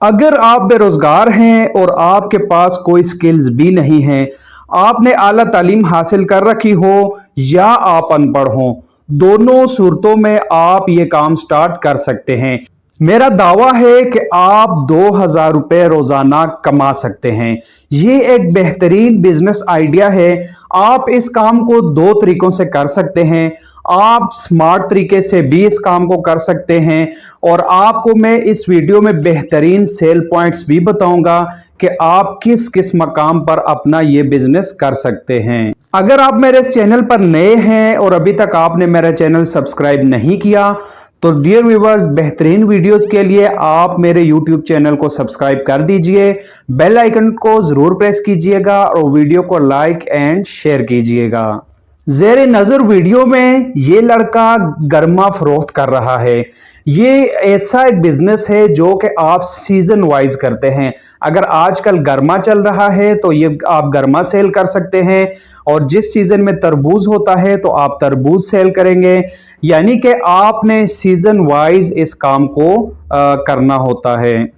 अगर आप बेरोजगार हैं और आपके पास कोई स्किल्स भी नहीं है, आपने आला तालीम हासिल कर रखी हो या आप अनपढ़ हो, दोनों सूरतों में आप ये काम स्टार्ट कर सकते हैं। मेरा दावा है कि आप 2000 रुपये रोजाना कमा सकते हैं। ये एक बेहतरीन बिजनेस आइडिया है। आप इस काम को दो तरीकों से कर सकते हैं। आप स्मार्ट तरीके से भी इस काम को कर सकते हैं और आपको मैं इस वीडियो में बेहतरीन सेल पॉइंट्स भी बताऊंगा कि आप किस किस मकाम पर अपना ये बिजनेस कर सकते हैं। अगर आप मेरे इस चैनल पर नए हैं और अभी तक आपने मेरा चैनल सब्सक्राइब नहीं किया तो डियर व्यूअर्स, बेहतरीन वीडियोस के लिए आप मेरे YouTube चैनल को सब्सक्राइब कर दीजिए, बेल आइकन को जरूर प्रेस कीजिएगा और वीडियो को लाइक एंड शेयर कीजिएगा। ज़ेरे नजर वीडियो में ये लड़का गर्मा फरोख्त कर रहा है। ये ऐसा एक बिजनेस है जो कि आप सीजन वाइज करते हैं। अगर आजकल गर्मा चल रहा है तो ये आप गर्मा सेल कर सकते हैं और जिस सीजन में तरबूज होता है तो आप तरबूज सेल करेंगे। यानी कि आपने सीजन वाइज इस काम को करना होता है।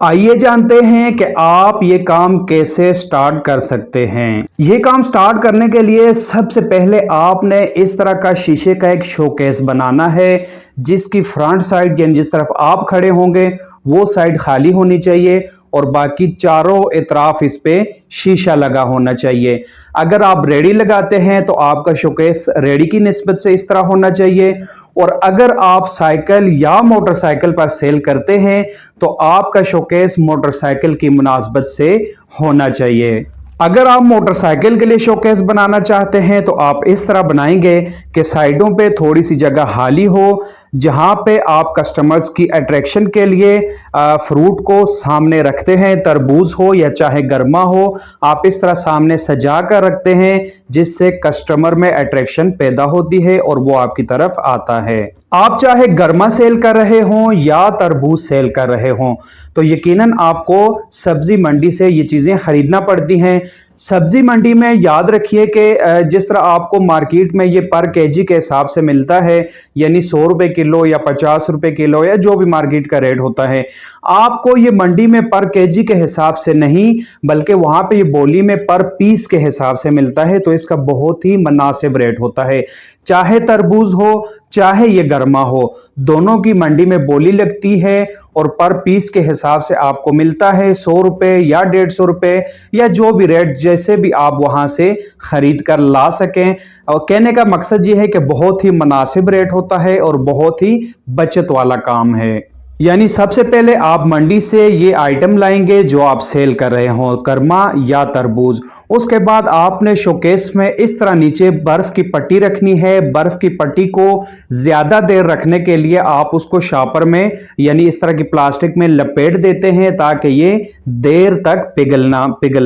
आइए जानते हैं कि आप ये काम कैसे स्टार्ट कर सकते हैं। ये काम स्टार्ट करने के लिए सबसे पहले आपने इस तरह का शीशे का एक शोकेस बनाना है जिसकी फ्रंट साइड यानी जिस तरफ आप खड़े होंगे वो साइड खाली होनी चाहिए और बाकी चारों इतराफ इस पे शीशा लगा होना चाहिए। अगर आप रेडी लगाते हैं तो आपका शोकेस रेडी की निस्बत से इस तरह होना चाहिए और अगर आप साइकिल या मोटरसाइकिल पर सेल करते हैं तो आपका शोकेस मोटरसाइकिल की मुनासबत से होना चाहिए। अगर आप मोटरसाइकिल के लिए शोकेस बनाना चाहते हैं तो आप इस तरह बनाएंगे कि साइडों पे थोड़ी सी जगह खाली हो जहां पे आप कस्टमर्स की अट्रैक्शन के लिए फ्रूट को सामने रखते हैं, तरबूज हो या चाहे गर्मा हो, आप इस तरह सामने सजा कर रखते हैं जिससे कस्टमर में अट्रैक्शन पैदा होती है और वो आपकी तरफ आता है। आप चाहे गर्मा सेल कर रहे हों या तरबूज सेल कर रहे हों तो यकीनन आपको सब्जी मंडी से ये चीजें खरीदना पड़ती हैं। सब्जी मंडी में याद रखिए कि जिस तरह आपको मार्केट में ये पर केजी के हिसाब से मिलता है, यानी 100 रुपए किलो या 50 रुपए किलो या जो भी मार्केट का रेट होता है, आपको ये मंडी में पर केजी के हिसाब से नहीं बल्कि वहां पे ये बोली में पर पीस के हिसाब से मिलता है। तो इसका बहुत ही मुनासिब रेट होता है। चाहे तरबूज हो चाहे ये गर्मा हो, दोनों की मंडी में बोली लगती है और पर पीस के हिसाब से आपको मिलता है 100 रुपए या 150 रुपए या जो भी रेट जैसे भी आप वहां से खरीद कर ला सकें। और कहने का मकसद ये है कि बहुत ही मुनासिब रेट होता है और बहुत ही बचत वाला काम है। यानी सबसे पहले आप मंडी से ये आइटम लाएंगे जो आप सेल कर रहे हो, कर्मा या तरबूज। उसके बाद आपने शोकेस में इस तरह नीचे बर्फ की पट्टी रखनी है। बर्फ की पट्टी को ज्यादा देर रखने के लिए आप उसको शॉपर में यानी इस तरह की प्लास्टिक में लपेट देते हैं ताकि ये देर तक पिघल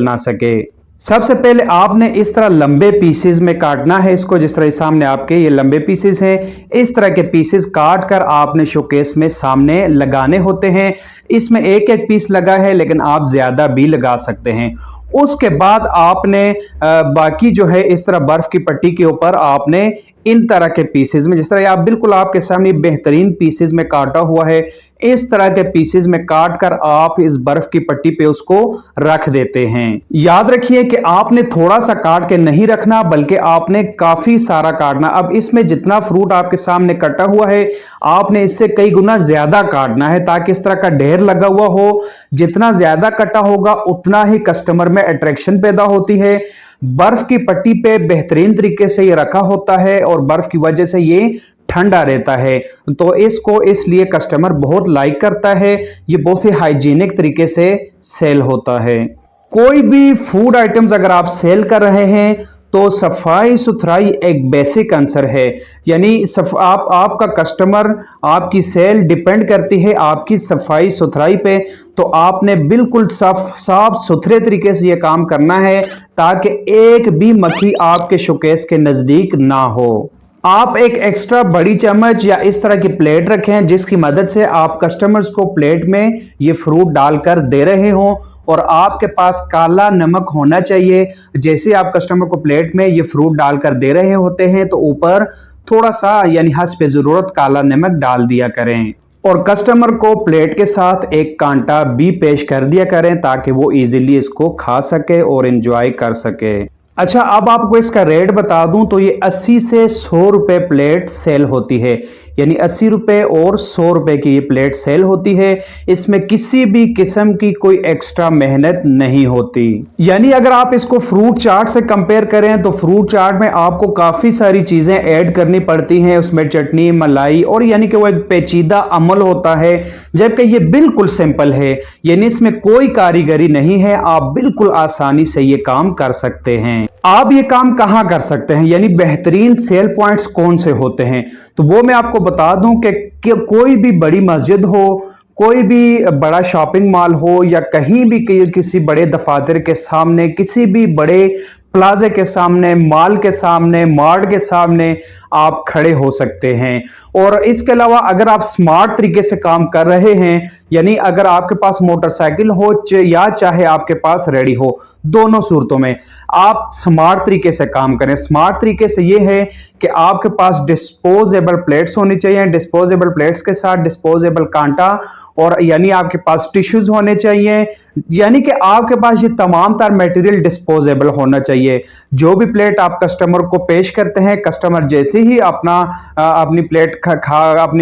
ना सके। सबसे पहले आपने इस तरह लंबे पीसेस में काटना है इसको, जिस तरह सामने आपके ये लंबे पीसेस हैं। इस तरह के पीसेस काट कर आपने शोकेस में सामने लगाने होते हैं। इसमें एक एक पीस लगा है लेकिन आप ज्यादा भी लगा सकते हैं। उसके बाद आपने बाकी जो है इस तरह बर्फ की पट्टी के ऊपर आपने इन तरह के पीसेस में, जिस तरह आप बिल्कुल आपके सामने बेहतरीन पीसेस में काटा हुआ है, इस तरह के पीसेस में काट कर आप इस बर्फ की पट्टी पे उसको रख देते हैं। याद रखिए कि आपने थोड़ा सा काट के नहीं रखना बल्कि आपने काफी सारा काटना। अब इसमें जितना फ्रूट आपके सामने कटा हुआ है आपने इससे कई गुना ज्यादा काटना है ताकि इस तरह का ढेर लगा हुआ हो। जितना ज्यादा कटा होगा उतना ही कस्टमर में अट्रैक्शन पैदा होती है। बर्फ की पट्टी पे बेहतरीन तरीके से ये रखा होता है और बर्फ की वजह से ये ठंडा रहता है तो इसको इसलिए कस्टमर बहुत लाइक करता है। ये बहुत ही हाइजीनिक तरीके से सेल होता है। कोई भी फूड आइटम्स अगर आप सेल कर रहे हैं तो सफाई सुथराई एक बेसिक आंसर है। यानी आपका कस्टमर, आपकी सेल डिपेंड करती है आपकी सफाई सुथराई पे। तो आपने बिल्कुल साफ सुथरे तरीके से यह काम करना है ताकि एक भी मक्खी आपके शोकेस के नजदीक ना हो। आप एक एक्स्ट्रा बड़ी चम्मच या इस तरह की प्लेट रखें जिसकी मदद से आप कस्टमर्स को प्लेट में ये फ्रूट डालकर दे रहे हों और आपके पास काला नमक होना चाहिए। जैसे आप कस्टमर को प्लेट में ये फ्रूट डालकर दे रहे होते हैं तो ऊपर थोड़ा सा यानी हंस पे जरूरत काला नमक डाल दिया करें। और कस्टमर को प्लेट के साथ एक कांटा भी पेश कर दिया करें ताकि वो इजीली इसको खा सके और एंजॉय कर सके। अच्छा, अब आपको इसका रेट बता दूं तो ये 80 से 100 रुपए प्लेट सेल होती है, यानी 80 रुपए और 100 रुपए की ये प्लेट सेल होती है। इसमें किसी भी किस्म की कोई एक्स्ट्रा मेहनत नहीं होती। यानी अगर आप इसको फ्रूट चाट से कंपेयर करें तो फ्रूट चाट में आपको काफी सारी चीजें ऐड करनी पड़ती हैं, उसमें चटनी, मलाई, और यानी कि वो एक पेचीदा अमल होता है, जबकि ये बिल्कुल सिंपल है, यानी इसमें कोई कारीगरी नहीं है। आप बिल्कुल आसानी से ये काम कर सकते हैं। आप ये काम कहां कर सकते हैं, यानी बेहतरीन सेल पॉइंट्स कौन से होते हैं, तो वो मैं आपको बता दूं कि कोई भी बड़ी मस्जिद हो, कोई भी बड़ा शॉपिंग मॉल हो, या कहीं भी किसी बड़े दफातर के सामने, किसी भी बड़े प्लाजे के सामने, मॉल के सामने, मार्ट के सामने आप खड़े हो सकते हैं। और इसके अलावा अगर आप स्मार्ट तरीके से काम कर रहे हैं, यानी अगर आपके पास मोटरसाइकिल हो या चाहे आपके पास रेडी हो, दोनों सूरतों में आप स्मार्ट तरीके से काम करें। स्मार्ट तरीके से ये है कि आपके पास डिस्पोजेबल प्लेट्स होनी चाहिए, डिस्पोजेबल प्लेट्स के साथ डिस्पोजेबल कांटा, और यानी आपके पास टिश्यूज होने चाहिए, यानी कि आपके पास ये तमाम तार मटेरियल डिस्पोजेबल होना चाहिए। जो भी प्लेट आप कस्टमर को पेश करते हैं, कस्टमर जैसे ही अपनी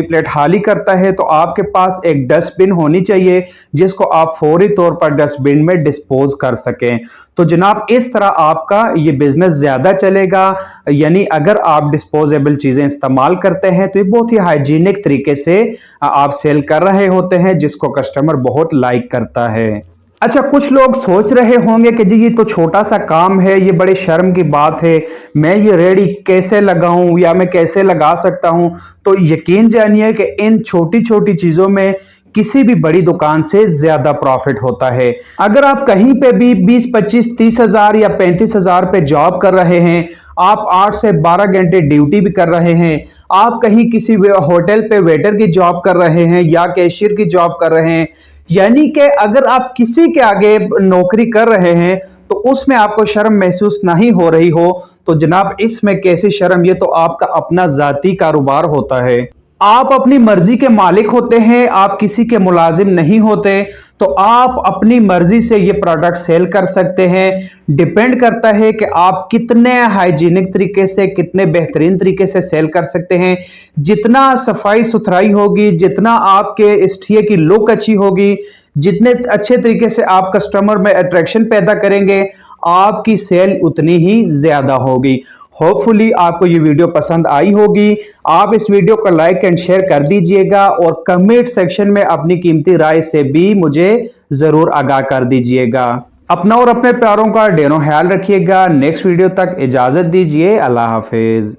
प्लेट खाली करता है तो आपके पास एक डस्टबिन होनी चाहिए जिसको आप फौरी तौर पर डस्टबिन में डिस्पोज कर सकें। तो जनाब इस तरह आपका ये बिजनेस ज्यादा चलेगा, यानी अगर आप डिस्पोजेबल चीजें इस्तेमाल करते हैं तो ये बहुत ही हाइजीनिक तरीके से आप सेल कर रहे होते हैं, जिसको कस्टमर बहुत लाइक करता है। अच्छा, कुछ लोग सोच रहे होंगे कि जी ये तो छोटा सा काम है, ये बड़े शर्म की बात है, मैं ये रेडी कैसे लगाऊं या मैं कैसे लगा सकता हूं। तो यकीन जानिए कि इन छोटी छोटी चीजों में किसी भी बड़ी दुकान से ज्यादा प्रॉफिट होता है। अगर आप कहीं पे भी 20, 25, 30 हजार या 35 हजार पे जॉब कर रहे हैं, आप 8 से 12 घंटे ड्यूटी भी कर रहे हैं, आप कहीं किसी होटल पे वेटर की जॉब कर रहे हैं या कैशियर की जॉब कर रहे हैं, यानी कि अगर आप किसी के आगे नौकरी कर रहे हैं तो उसमें आपको शर्म महसूस नहीं हो रही हो, तो जनाब इसमें कैसी शर्म, ये तो आपका अपना जाती कारोबार होता है। आप अपनी मर्जी के मालिक होते हैं, आप किसी के मुलाजिम नहीं होते, तो आप अपनी मर्जी से ये प्रोडक्ट सेल कर सकते हैं। डिपेंड करता है कि आप कितने हाइजीनिक तरीके से, कितने बेहतरीन तरीके से सेल कर सकते हैं। जितना सफाई सुथराई होगी, जितना आपके इस्टिये की लुक अच्छी होगी, जितने अच्छे तरीके से आप कस्टमर में अट्रैक्शन पैदा करेंगे, आपकी सेल उतनी ही ज्यादा होगी। होपफुली आपको ये वीडियो पसंद आई होगी। आप इस वीडियो को लाइक एंड शेयर कर दीजिएगा और कमेंट सेक्शन में अपनी कीमती राय से भी मुझे जरूर आगाह कर दीजिएगा। अपना और अपने प्यारों का ढेरों ख्याल रखिएगा। नेक्स्ट वीडियो तक इजाजत दीजिए। अल्लाह हाफिज।